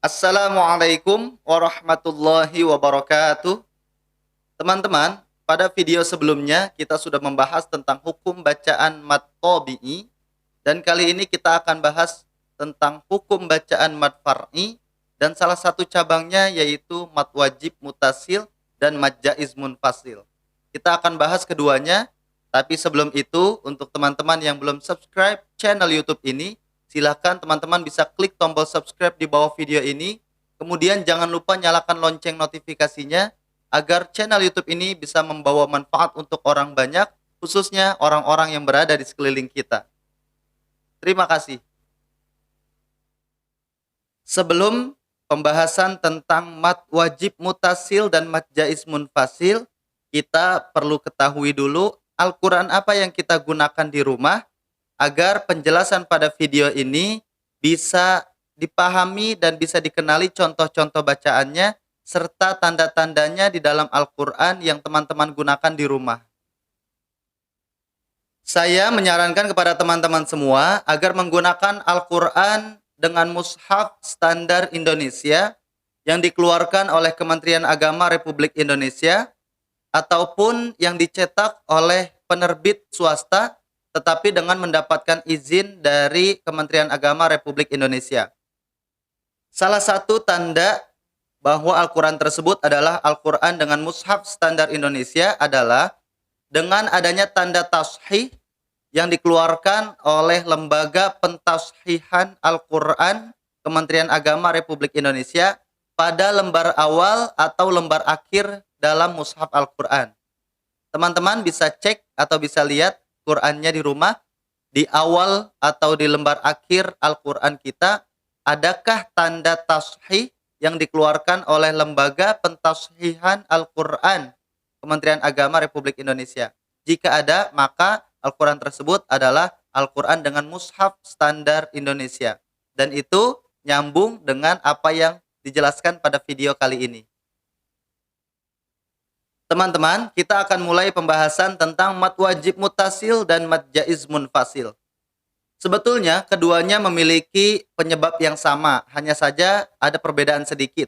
Assalamualaikum warahmatullahi wabarakatuh. Teman-teman, pada video sebelumnya kita sudah membahas tentang hukum bacaan mad tabi'i dan kali ini kita akan bahas tentang hukum bacaan mad far'i dan salah satu cabangnya yaitu mad wajib mutasil dan mad jaiz munfasil. Kita akan bahas keduanya, tapi sebelum itu untuk teman-teman yang belum subscribe channel YouTube ini, silakan teman-teman bisa klik tombol subscribe di bawah video ini. Kemudian jangan lupa nyalakan lonceng notifikasinya agar channel YouTube ini bisa membawa manfaat untuk orang banyak, khususnya orang-orang yang berada di sekeliling kita. Terima kasih. Sebelum pembahasan tentang mad wajib mutasil dan mad jaiz munfasil, kita perlu ketahui dulu Al-Quran apa yang kita gunakan di rumah agar penjelasan pada video ini bisa dipahami dan bisa dikenali contoh-contoh bacaannya serta tanda-tandanya di dalam Al-Quran yang teman-teman gunakan di rumah. Saya menyarankan kepada teman-teman semua agar menggunakan Al-Quran dengan mushaf standar Indonesia yang dikeluarkan oleh Kementerian Agama Republik Indonesia ataupun yang dicetak oleh penerbit swasta tetapi dengan mendapatkan izin dari Kementerian Agama Republik Indonesia. Salah satu tanda bahwa Al-Quran tersebut adalah Al-Quran dengan mushaf standar Indonesia adalah dengan adanya tanda tashih yang dikeluarkan oleh Lembaga Pentashihan Al-Quran Kementerian Agama Republik Indonesia pada lembar awal atau lembar akhir dalam mushaf Al-Quran. Teman-teman bisa cek atau bisa lihat Qurannya di rumah, di awal atau di lembar akhir Al-Quran kita, adakah tanda tashih yang dikeluarkan oleh Lembaga Pentashihan Al-Quran Kementerian Agama Republik Indonesia? Jika ada, maka Al-Quran tersebut adalah Al-Quran dengan mushaf standar Indonesia. Dan itu nyambung dengan apa yang dijelaskan pada video kali ini. Teman-teman, kita akan mulai pembahasan tentang mad wajib mutasil dan mad jaiz munfasil. Sebetulnya keduanya memiliki penyebab yang sama, hanya saja ada perbedaan sedikit.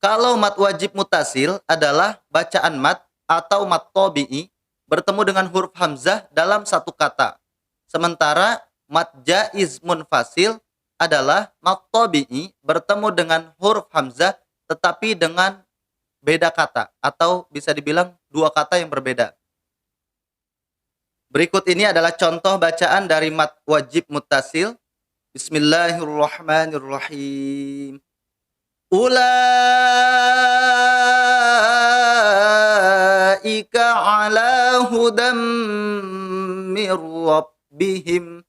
Kalau mad wajib mutasil adalah bacaan mad atau mad tabi'i bertemu dengan huruf hamzah dalam satu kata. Sementara mad jaiz munfasil adalah mad tabi'i bertemu dengan huruf hamzah tetapi dengan beda kata atau bisa dibilang dua kata yang berbeda. Berikut ini adalah contoh bacaan dari mad wajib mutasil. Bismillahirrahmanirrahim. Ulaika ala hudam mir rabbihim.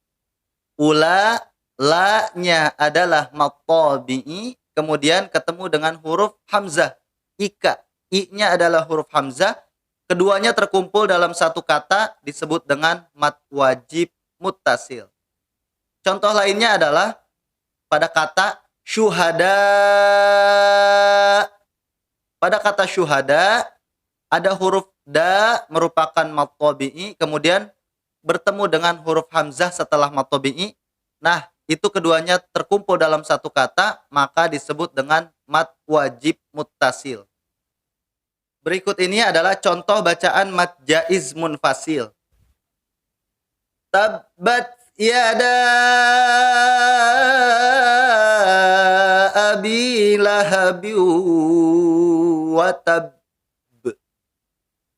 La-nya adalah mad tabi'i kemudian ketemu dengan huruf hamzah. Ika, i-nya adalah huruf hamzah, keduanya terkumpul dalam satu kata disebut dengan mad wajib muttasil. Contoh lainnya adalah pada kata syuhada. Pada kata syuhada ada huruf da merupakan mad tabi'i kemudian bertemu dengan huruf hamzah setelah mad tabi'i. Nah, itu keduanya terkumpul dalam satu kata, maka disebut dengan mad wajib muttasil. Berikut ini adalah contoh bacaan mad jaiz munfasil. Tabbat yada abi lahabi wa tab.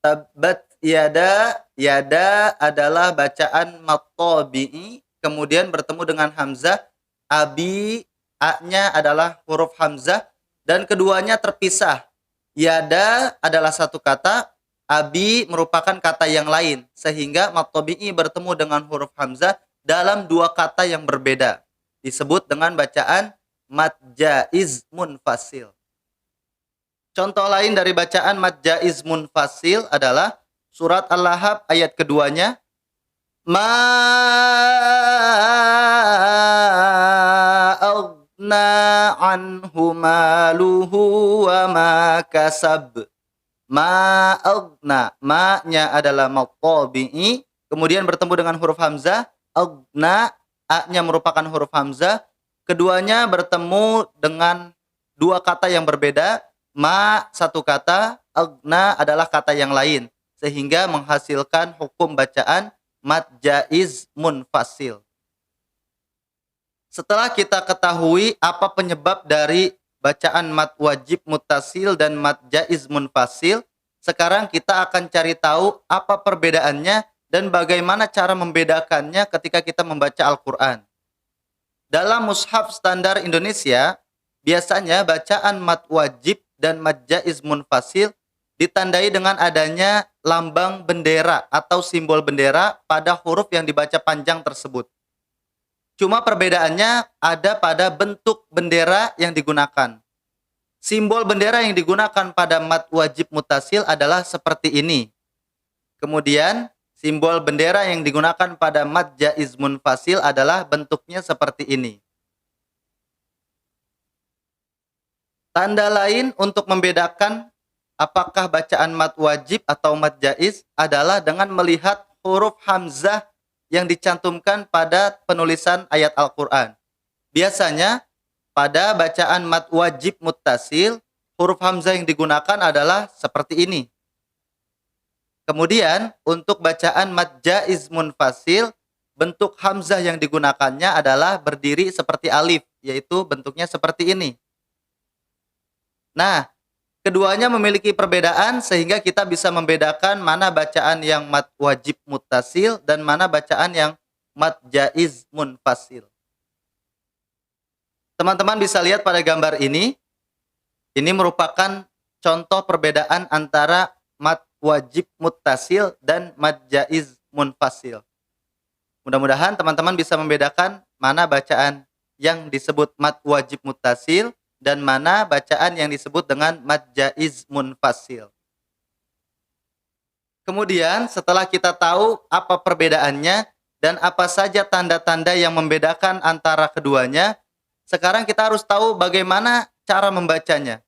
Tabbat yada, yada adalah bacaan mad tabi'i kemudian bertemu dengan hamzah. Abi, a-nya adalah huruf hamzah dan keduanya terpisah. Yada adalah satu kata, abi merupakan kata yang lain sehingga mad tabi'i bertemu dengan huruf hamzah dalam dua kata yang berbeda. Disebut dengan bacaan mad jaiz munfasil. Contoh lain dari bacaan mad jaiz munfasil adalah surat Al-Lahab ayat keduanya. Ma aghna anhu maluhu wa ma kasab. Ma aghna, ma-nya adalah mad tabi'i kemudian bertemu dengan huruf hamzah. Aghna, a-nya merupakan huruf hamzah, Keduanya bertemu dengan dua kata yang berbeda. Ma satu kata, agna adalah kata yang lain, sehingga menghasilkan hukum bacaan mad jaiz munfasil. Setelah kita ketahui apa penyebab dari bacaan mad wajib muttasil dan mad jaiz munfasil, sekarang kita akan cari tahu apa perbedaannya dan bagaimana cara membedakannya ketika kita membaca Al-Quran. Dalam mushaf standar Indonesia, biasanya bacaan mad wajib dan mad jaiz munfasil ditandai dengan adanya lambang bendera atau simbol bendera pada huruf yang dibaca panjang tersebut. Cuma perbedaannya ada pada bentuk bendera yang digunakan. Simbol bendera yang digunakan pada mad wajib muttasil adalah seperti ini. Kemudian simbol bendera yang digunakan pada mad jaiz munfasil adalah bentuknya seperti ini. Tanda lain untuk membedakan apakah bacaan mad wajib atau mad jaiz adalah dengan melihat huruf hamzah yang dicantumkan pada penulisan ayat Al-Quran. Biasanya pada bacaan mad wajib muttasil, huruf hamzah yang digunakan adalah seperti ini. Kemudian untuk bacaan mad jaiz munfasil, bentuk hamzah yang digunakannya adalah berdiri seperti alif, yaitu bentuknya seperti ini. Nah, keduanya memiliki perbedaan sehingga kita bisa membedakan mana bacaan yang mad wajib muttasil dan mana bacaan yang mad jaiz munfasil. Teman-teman bisa lihat pada gambar ini merupakan contoh perbedaan antara mad wajib muttasil dan mad jaiz munfasil. Mudah-mudahan teman-teman bisa membedakan mana bacaan yang disebut mad wajib muttasil dan mana bacaan yang disebut dengan mad jaiz munfasil. Kemudian setelah kita tahu apa perbedaannya dan apa saja tanda-tanda yang membedakan antara keduanya, sekarang kita harus tahu bagaimana cara membacanya.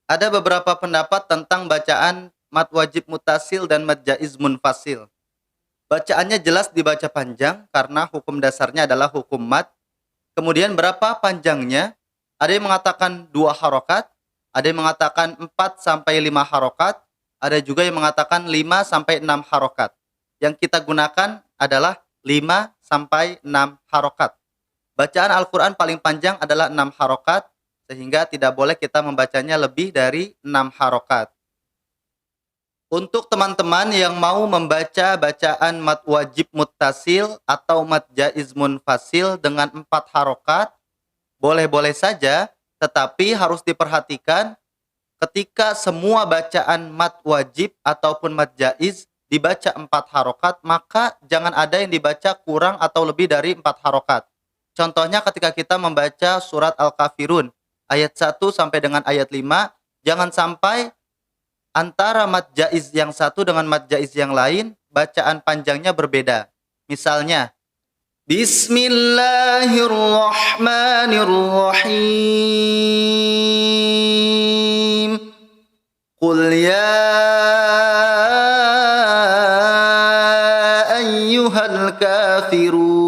Ada beberapa pendapat tentang bacaan mad wajib muttasil dan mad jaiz munfasil. Bacaannya jelas dibaca panjang karena hukum dasarnya adalah hukum mad. Kemudian berapa panjangnya? Ada yang mengatakan 2 harokat, ada yang mengatakan 4 sampai 5 harokat, ada juga yang mengatakan 5 sampai 6 harokat. Yang kita gunakan adalah 5 sampai 6 harokat. Bacaan Al-Quran paling panjang adalah 6 harokat, sehingga tidak boleh kita membacanya lebih dari 6 harokat. Untuk teman-teman yang mau membaca bacaan mad wajib muttasil atau mad jaiz munfasil dengan 4 harokat, boleh-boleh saja, tetapi harus diperhatikan ketika semua bacaan mad wajib ataupun mad jaiz dibaca 4 harokat, maka jangan ada yang dibaca kurang atau lebih dari 4 harokat. Contohnya ketika kita membaca surat Al-Kafirun, ayat 1 sampai dengan ayat 5, jangan sampai antara mad jaiz yang satu dengan mad jaiz yang lain, bacaan panjangnya berbeda. Misalnya, Bismillahirrahmanirrahim. Qul ya ayyuhal kafirun.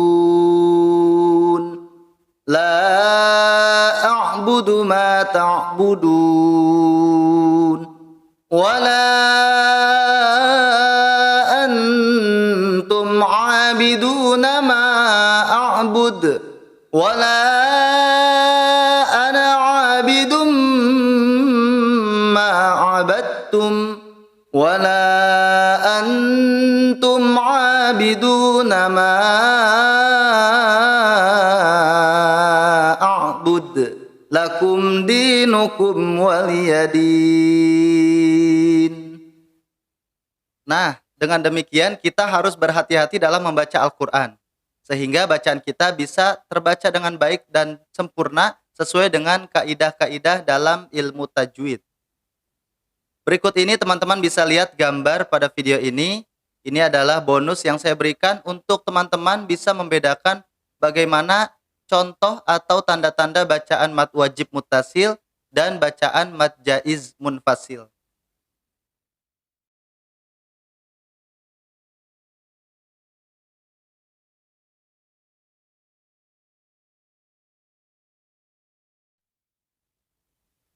La a'budu ma ta'budun. Wala antum 'abiduna ma a'bud. Wala ana 'abidum ma 'abadtum. Wala antum 'abiduna ma a'bud. Lakum dinukum waliyadin. Nah, dengan demikian kita harus berhati-hati dalam membaca Al-Quran, sehingga bacaan kita bisa terbaca dengan baik dan sempurna sesuai dengan kaidah-kaidah dalam ilmu tajwid. Berikut ini teman-teman bisa lihat gambar pada video ini. Ini adalah bonus yang saya berikan untuk teman-teman bisa membedakan bagaimana contoh atau tanda-tanda bacaan mad wajib muttasil dan bacaan mad jaiz munfasil.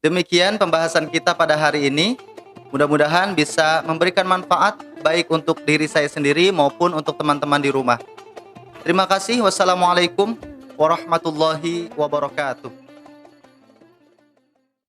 Demikian pembahasan kita pada hari ini. Mudah-mudahan bisa memberikan manfaat baik untuk diri saya sendiri maupun untuk teman-teman di rumah. Terima kasih. Wassalamualaikum warahmatullahi wabarakatuh.